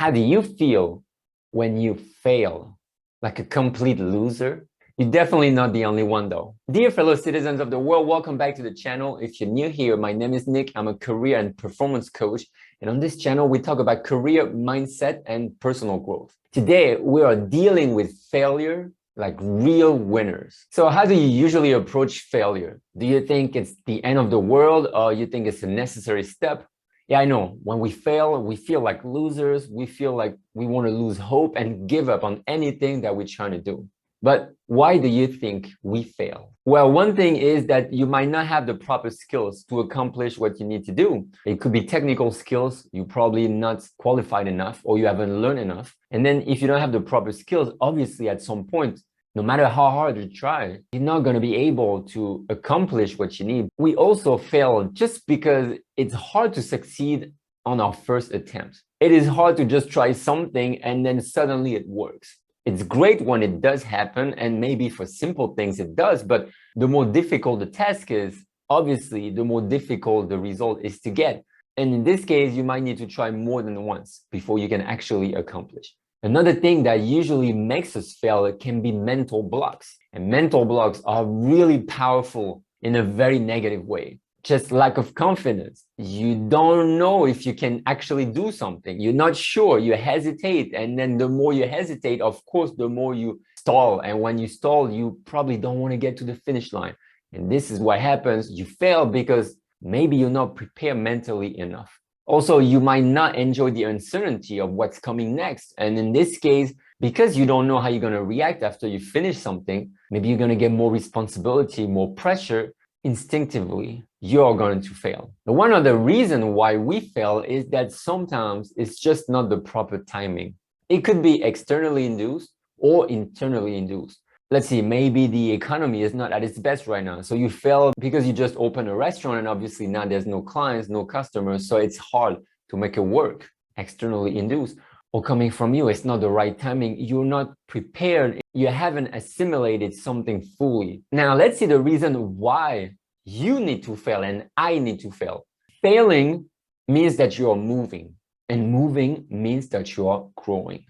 How do you feel when you fail? Like a complete loser? You're definitely not the only one though. Dear fellow citizens of the world, welcome back to the channel. If you're new here, my name is Nick. I'm a career and performance coach. And on this channel, we talk about career mindset and personal growth. Today, we are dealing with failure like real winners. So how do you usually approach failure? Do you think it's the end of the world, or you think it's a necessary step? Yeah, I know. When we fail, we feel like losers. We feel like we want to lose hope and give up on anything that we're trying to do. But why do you think we fail? Well, one thing is that you might not have the proper skills to accomplish what you need to do. It could be technical skills. You're probably not qualified enough, or you haven't learned enough. And then if you don't have the proper skills, obviously at some point, no matter how hard you try, you're not going to be able to accomplish what you need. We also fail just because it's hard to succeed on our first attempt. It is hard to just try something and then suddenly it works. It's great when it does happen, and maybe for simple things it does, but the more difficult the task is, obviously, the more difficult the result is to get. And in this case, you might need to try more than once before you can actually accomplish. Another thing that usually makes us fail can be mental blocks. And mental blocks are really powerful in a very negative way. Just lack of confidence. You don't know if you can actually do something. You're not sure, you hesitate. And then the more you hesitate, of course, the more you stall. And when you stall, you probably don't want to get to the finish line. And this is what happens. You fail because maybe you're not prepared mentally enough. Also, you might not enjoy the uncertainty of what's coming next. And in this case, because you don't know how you're going to react after you finish something, maybe you're going to get more responsibility, more pressure. Instinctively, you're going to fail. But one other reason why we fail is that sometimes it's just not the proper timing. It could be externally induced or internally induced. Let's see, maybe the economy is not at its best right now. So you fail because you just opened a restaurant and obviously now there's no clients, no customers. So it's hard to make it work, externally induced. Or coming from you, it's not the right timing. You're not prepared. You haven't assimilated something fully. Now, let's see the reason why you need to fail and I need to fail. Failing means that you are moving, and moving means that you are growing.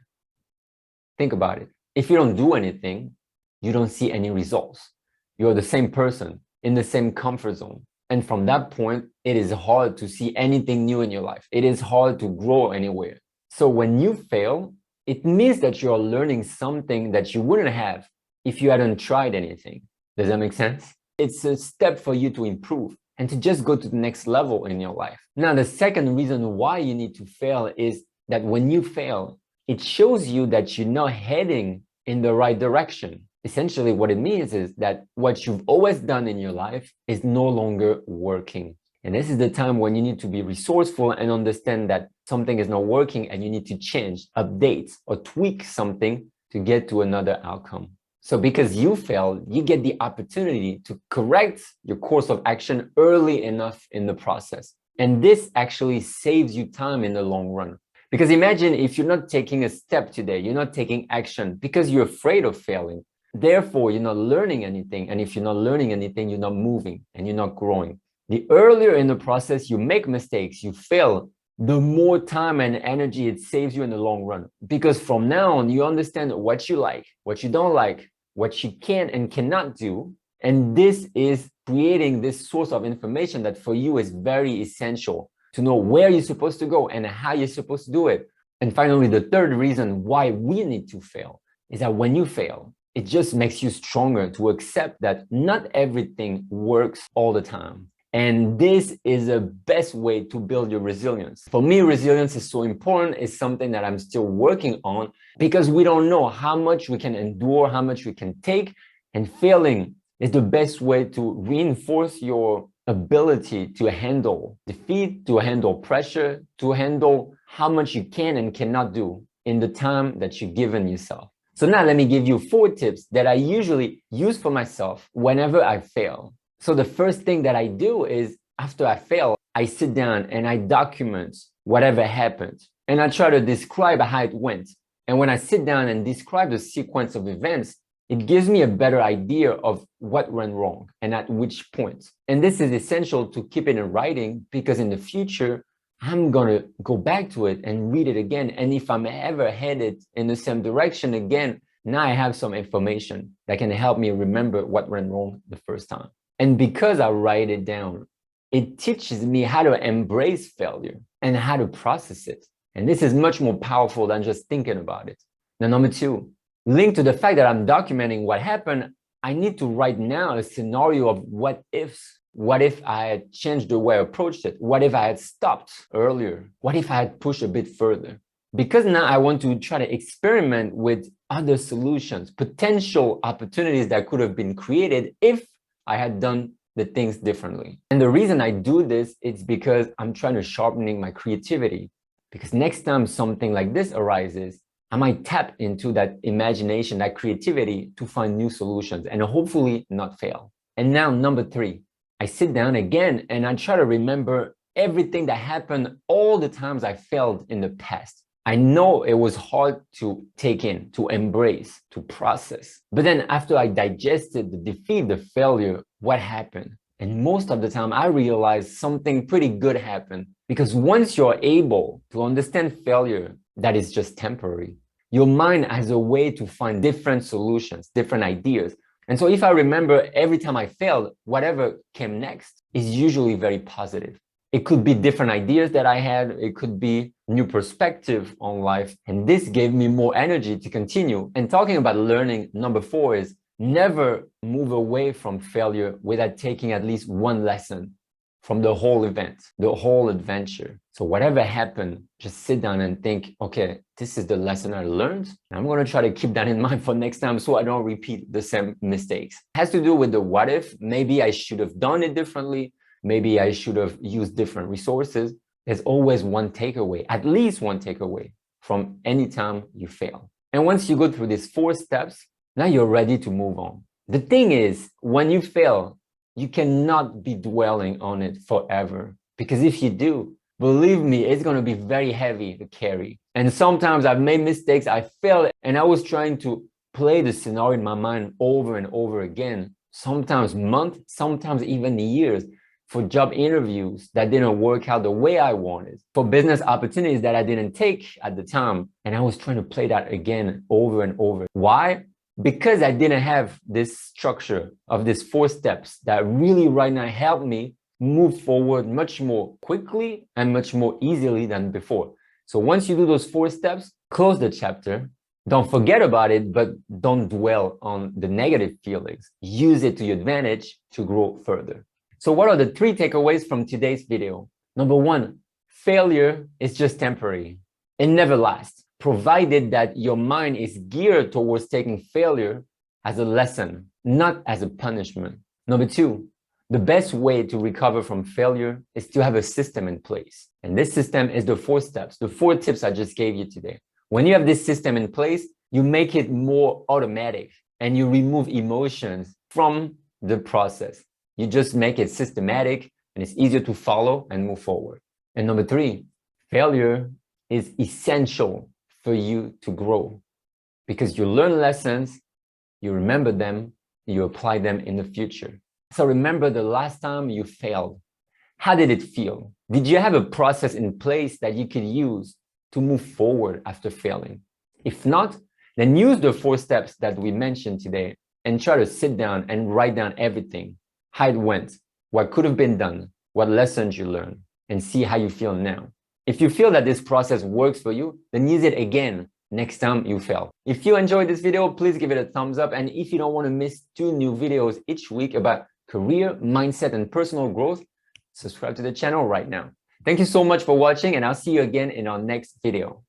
Think about it. If you don't do anything, you don't see any results. You're the same person in the same comfort zone. And from that point, it is hard to see anything new in your life. It is hard to grow anywhere. So when you fail, it means that you're learning something that you wouldn't have if you hadn't tried anything. Does that make sense? It's a step for you to improve and to just go to the next level in your life. Now, the second reason why you need to fail is that when you fail, it shows you that you're not heading in the right direction. Essentially, what it means is that what you've always done in your life is no longer working. And this is the time when you need to be resourceful and understand that something is not working and you need to change, update, or tweak something to get to another outcome. So because you failed, you get the opportunity to correct your course of action early enough in the process. And this actually saves you time in the long run. Because imagine if you're not taking a step today, you're not taking action because you're afraid of failing. Therefore, you're not learning anything. And if you're not learning anything, you're not moving and you're not growing. The earlier in the process you make mistakes, you fail, the more time and energy it saves you in the long run. Because from now on, you understand what you like, what you don't like, what you can and cannot do. And this is creating this source of information that for you is very essential to know where you're supposed to go and how you're supposed to do it. And finally, the third reason why we need to fail is that when you fail, it just makes you stronger to accept that not everything works all the time. And this is the best way to build your resilience. For me, resilience is so important. It's something that I'm still working on because we don't know how much we can endure, how much we can take. And failing is the best way to reinforce your ability to handle defeat, to handle pressure, to handle how much you can and cannot do in the time that you've given yourself. So now let me give you 4 tips that I usually use for myself whenever I fail. So the first thing that I do is after I fail, I sit down and I document whatever happened. And I try to describe how it went. And when I sit down and describe the sequence of events, it gives me a better idea of what went wrong and at which point. And this is essential to keep it in writing because in the future, I'm going to go back to it and read it again. And if I'm ever headed in the same direction again, now I have some information that can help me remember what went wrong the first time. And because I write it down, it teaches me how to embrace failure and how to process it. And this is much more powerful than just thinking about it. Now, number two, linked to the fact that I'm documenting what happened, I need to write now a scenario of what ifs. What if I had changed the way I approached it? What if I had stopped earlier? What if I had pushed a bit further? Because now I want to try to experiment with other solutions, potential opportunities that could have been created if I had done the things differently. And the reason I do this is because I'm trying to sharpening my creativity. Because next time something like this arises, I might tap into that imagination, that creativity to find new solutions and hopefully not fail. And now number three, I sit down again and I try to remember everything that happened, all the times I failed in the past. I know it was hard to take in, to embrace, to process. But then after I digested the defeat, the failure, what happened? And most of the time I realized something pretty good happened, because once you're able to understand failure, that is just temporary, your mind has a way to find different solutions, different ideas. And so if I remember every time I failed, whatever came next is usually very positive. It could be different ideas that I had. It could be new perspective on life. And this gave me more energy to continue. And talking about learning, number four is never move away from failure without taking at least one lesson from the whole event, the whole adventure. So whatever happened, just sit down and think, okay, this is the lesson I learned. I'm going to try to keep that in mind for next time so I don't repeat the same mistakes. It has to do with the what if. Maybe I should have done it differently. Maybe I should have used different resources. There's always one takeaway, at least one takeaway from any time you fail. And once you go through these 4 steps, now you're ready to move on. The thing is, when you fail, you cannot be dwelling on it forever. Because if you do, believe me, it's going to be very heavy to carry. And sometimes I've made mistakes, I failed, and I was trying to play the scenario in my mind over and over again, sometimes months, sometimes even years, for job interviews that didn't work out the way I wanted, for business opportunities that I didn't take at the time. And I was trying to play that again over and over. Why? Because I didn't have this structure of these 4 steps that really right now help me move forward much more quickly and much more easily than before. So once you do those 4 steps, close the chapter. Don't forget about it, but don't dwell on the negative feelings. Use it to your advantage to grow further. So what are the 3 takeaways from today's video? Number 1, failure is just temporary. It never lasts, provided that your mind is geared towards taking failure as a lesson, not as a punishment. Number 2, the best way to recover from failure is to have a system in place. And this system is the 4 steps, the 4 tips I just gave you today. When you have this system in place, you make it more automatic and you remove emotions from the process. You just make it systematic and it's easier to follow and move forward. And number 3, failure is essential for you to grow because you learn lessons, you remember them, you apply them in the future. So remember the last time you failed. How did it feel? Did you have a process in place that you could use to move forward after failing? If not, then use the 4 steps that we mentioned today and try to sit down and write down everything. How it went, what could have been done, what lessons you learned, and see how you feel now. If you feel that this process works for you, then use it again next time you fail. If you enjoyed this video, please give it a thumbs up. And if you don't want to miss 2 new videos each week about career, mindset, and personal growth, subscribe to the channel right now. Thank you so much for watching, and I'll see you again in our next video.